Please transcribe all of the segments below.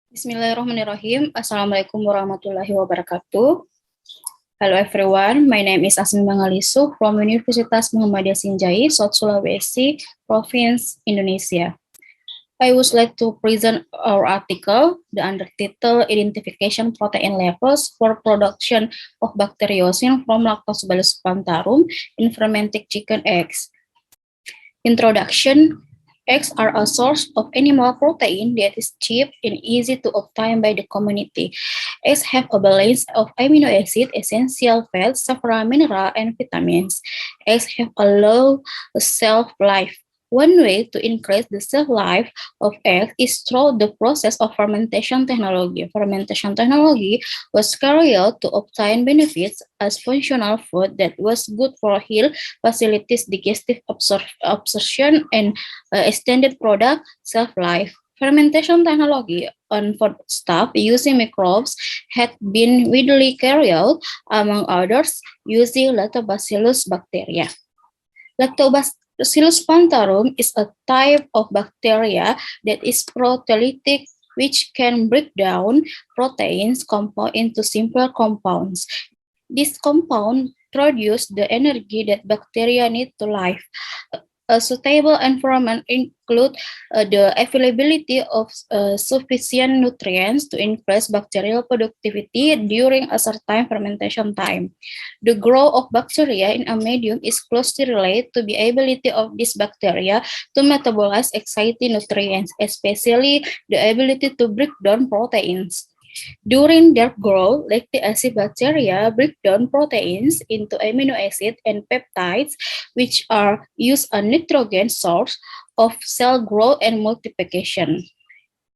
Bismillahirrahmanirrahim. Assalamualaikum warahmatullahi wabarakatuh. Hello everyone, my name is Asmi Bangalisu from Universitas Muhammadiyah Sinjai, South Sulawesi, Province, Indonesia. I would like to present our article, the undertitle Identification Protein Levels for Production of Bacteriocin from Lactobacillus plantarum in Fermented Chicken Eggs. Introduction. Eggs are a source of animal protein that is cheap and easy to obtain by the community. Eggs have a balance of amino acids, essential fats, several minerals, and vitamins. Eggs have a low shelf life. One way to increase the shelf life of eggs is through the process of fermentation technology. Fermentation technology was carried out to obtain benefits as functional food that was good for health, facilitates digestive absorption, and extended product shelf life. Fermentation technology on foodstuff using microbes had been widely carried out, among others, using Lactobacillus bacteria. Lactobacillus plantarum is a type of bacteria that is proteolytic, which can break down proteins compound into simpler compounds. This compound produce the energy that bacteria need to live. A suitable environment include the availability of sufficient nutrients to increase bacterial productivity during a certain fermentation time. The growth of bacteria in a medium is closely related to the ability of these bacteria to metabolize exciting nutrients, especially the ability to break down proteins. During their growth, lactic acid bacteria break down proteins into amino acids and peptides, which are used as nitrogen source of cell growth and multiplication.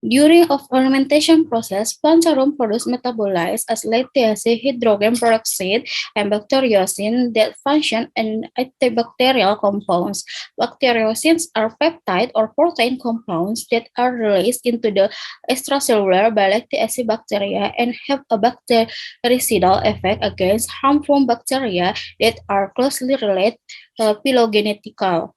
During a fermentation process, plantarum produce metabolites as lactic acid, hydrogen peroxide, and bacteriocin that function as antibacterial compounds. Bacteriocins are peptide or protein compounds that are released into the extracellular by lactic acid bacteria and have a bactericidal effect against harmful bacteria that are closely related phylogenetical.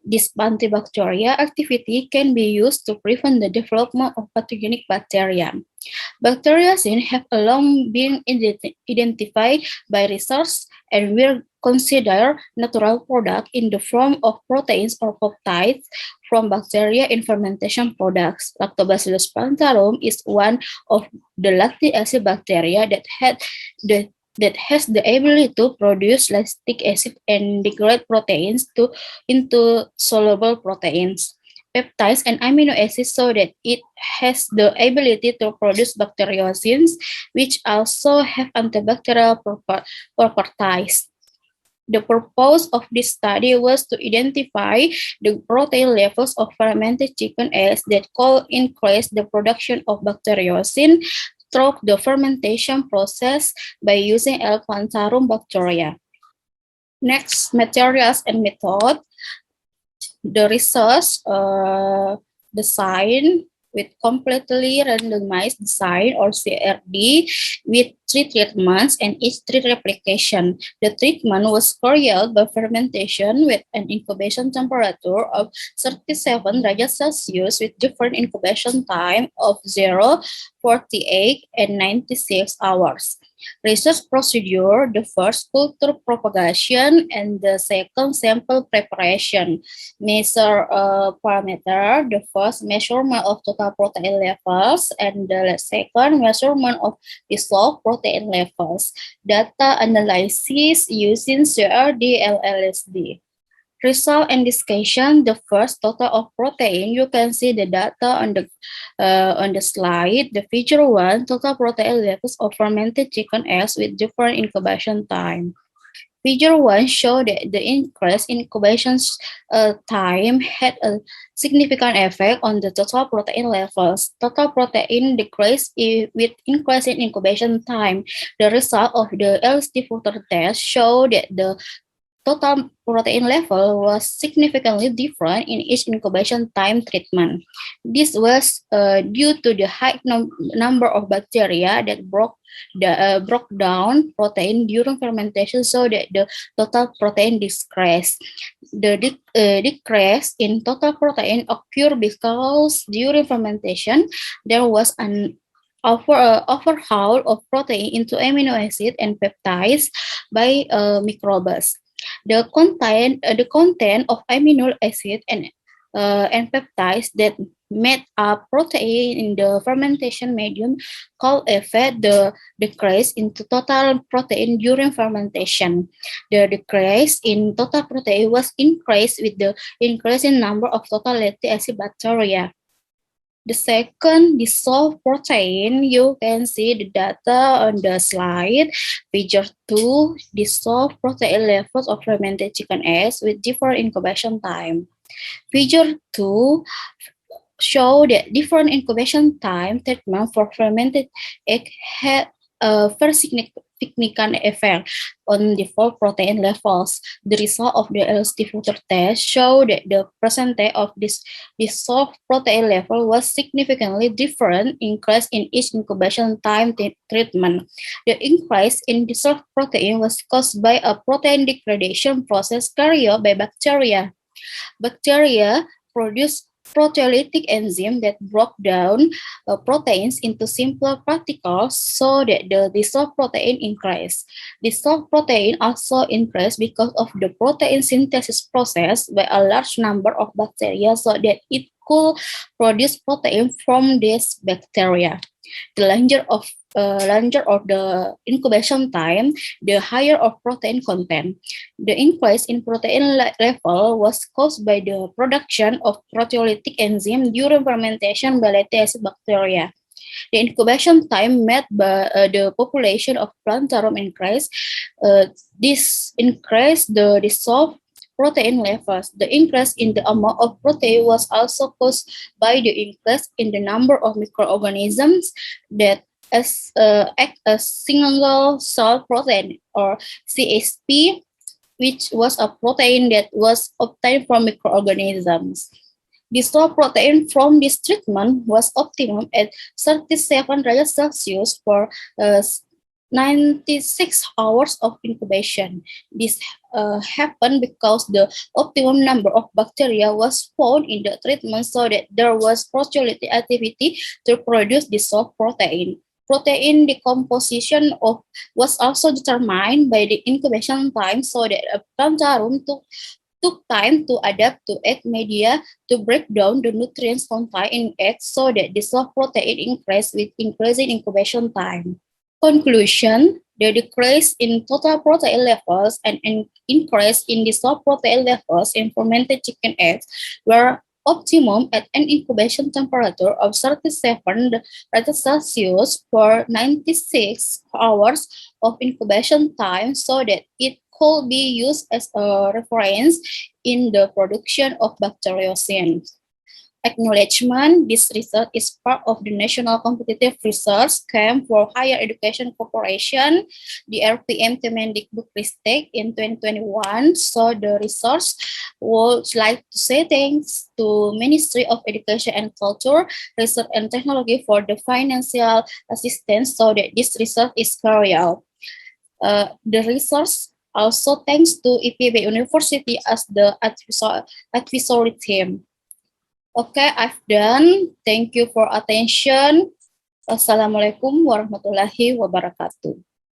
This antibacterial activity can be used to prevent the development of pathogenic bacteria. Bacteriocin have long been identified by research and were considered natural product in the form of proteins or peptides from bacteria in fermentation products. Lactobacillus plantarum is one of the lactic acid bacteria that has the ability to produce lactic acid and degrade proteins into soluble proteins, peptides, and amino acids so that it has the ability to produce bacteriocins, which also have antibacterial properties. The purpose of this study was to identify the protein levels of fermented chicken eggs that could increase the production of bacteriocin through the fermentation process by using L. plantarum bacteria. Next, materials and method. The research design with completely randomized design or CRD with 3 treatments and each 3 replication. The treatment was carried out by fermentation with an incubation temperature of 37 derajat Celsius with different incubation time of 0, 48, and 96 hours. Research procedure, the first culture propagation and the second sample preparation. Measure parameter, the first measurement of total protein levels and the second measurement of dissolved protein levels. Data analysis using CRD LLSD. Result and discussion, the first total of protein, you can see the data on the slide. The figure 1, total protein levels of fermented chicken eggs with different incubation time. Figure 1 show that the increase in incubation time had a significant effect on the total protein levels. Total protein decreased with increase in incubation time. The result of the LSD filter test show that the total protein level was significantly different in each incubation time treatment. This was due to the high number of bacteria that broke down protein during fermentation, so that the total protein decreased. The decrease in total protein occurred because during fermentation there was an overhaul of protein into amino acid and peptides by microbes. The content of amino acid and peptides that made up protein in the fermentation medium called a fat the decrease in total protein during fermentation. The decrease in total protein was increased with the increase in number of total lactic acid bacteria. The second dissolved protein, you can see the data on the slide. Figure 2, dissolved protein levels of fermented chicken eggs with different incubation time. Figure 2 show that different incubation time treatment for fermented egg had a very significant effect on default protein levels. The result of the LSD filter test showed that the percentage of this dissolved protein level was significantly different increase in each incubation time treatment. The increase in dissolved protein was caused by a protein degradation process carried out by bacteria. Bacteria produce proteolytic enzyme that broke down proteins into simpler particles so that the dissolved protein increased. Dissolved protein also increased because of the protein synthesis process by a large number of bacteria so that it could produce protein from these bacteria. The longer of the incubation time, the higher of protein content. The increase in protein level was caused by the production of proteolytic enzyme during fermentation by lactic acid bacteria. The incubation time made by the population of Plantarum increase. This increased the dissolved protein levels. The increase in the amount of protein was also caused by the increase in the number of microorganisms that act as single cell protein or CSP, which was a protein that was obtained from microorganisms. Dissolved protein from this treatment was optimum at 37 degrees Celsius for 96 hours of incubation. This happened because the optimum number of bacteria was found in the treatment so that there was proteolytic activity to produce dissolved protein. Protein decomposition was also determined by the incubation time so that a Plantarum took time to adapt to egg media to break down the nutrients contained in eggs so that dissolved protein increased with increasing incubation time. Conclusion, the decrease in total protein levels and an increase in dissolved protein levels in fermented chicken eggs were optimum at an incubation temperature of 37 degrees Celsius for 96 hours of incubation time so that it could be used as a reference in the production of bacteriocins. Acknowledgement, this research is part of the National Competitive Research Camp for Higher Education Corporation, the RPM Kemendikbudristek in 2021. So the research would like to say thanks to Ministry of Education and Culture, Research and Technology for the financial assistance so that this research is carried out. The research also thanks to IPB University as the advisory team. Okay, I've done. Thank you for attention. Wassalamualaikum warahmatullahi wabarakatuh.